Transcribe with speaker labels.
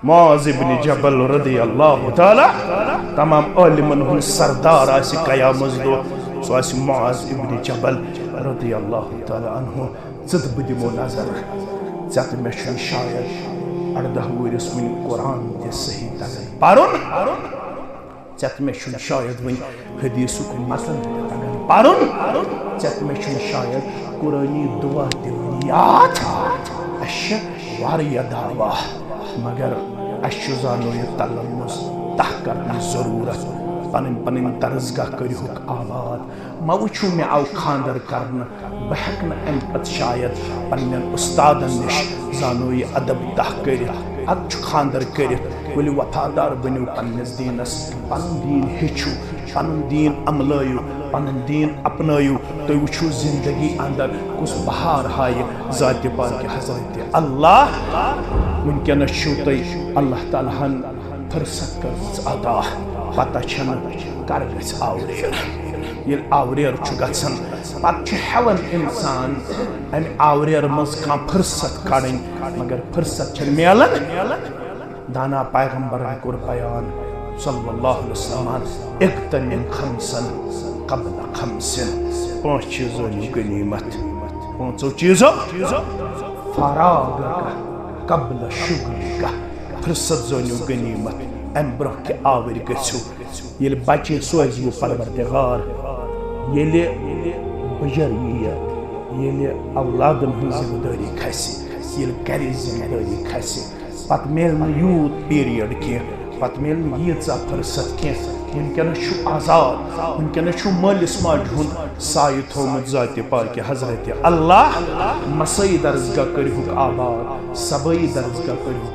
Speaker 1: معاذ ابن جبل رضی اللہ تعالی تمام علمن ہن سردار آسی قیامت دو سو آسی معاذ ابن جبل رضی اللہ تعالی عنہ زد بدمو نظر زیادہ میں شن شاید 18 ورس من قرآن دے صحیح تگن پارون زیادہ میں شن شاید ون حدیث کو مطلب تگن پارون زیادہ میں شن شاید قرآنی دعا دے یاد اشیا واریا دعوا مگر اشو زانو یہ تلمس تحقر ضرورت پنن درسگاہ کریوک آباد ما وچھو میں آو خاندر کرنا بہکن ام پت شاید پنن استادن نش زانو یہ ادب دہ کرت اد خاندر کرت ولی وفادار بنیو پنس دینس پنن دین ہچو پنن دین عملائیو پنن دین اپنائیو تو وچھو زندگی اندر کس بہار ہائی ذات پاک حضرت اللہ ممکن چھو تی اللہ تعالیٰ ہن فرصت کرمز عطا پتہ چھن کر گژھِ آوریر یل آوریر چھُ گژھان پتہ چھُ ہیوان انسان امہِ آوریر منٛز کانٛہہ فرصت کڑٕنۍ مگر فرصت چھنہٕ میلان دانا پیغمبرن کوٚر بیان صلی اللہ علیہ وسلم اغتنم خمسن قبل خمسن 5 چیزوں غنیمت 5 چیزوں فراغ قبل شغل کا فرصت زونیو غنیمت ام برہ کہ آور گژھو یل بچے سوزیو پروردگار یل بجر یل اولادن ہن ذمہ داری کھسی یل گھر ذمہ داری کھسی پتہ میل یوت پیریڈ کی پتہ میل ییژا فرصت کی ونکس آزاد ونکس مالس ماجہ ہند سایہ تھومت ذات پاک حضرت اللہ مسائی درسگاہ کرہوک آباد سبائی درسگاہ کرہوک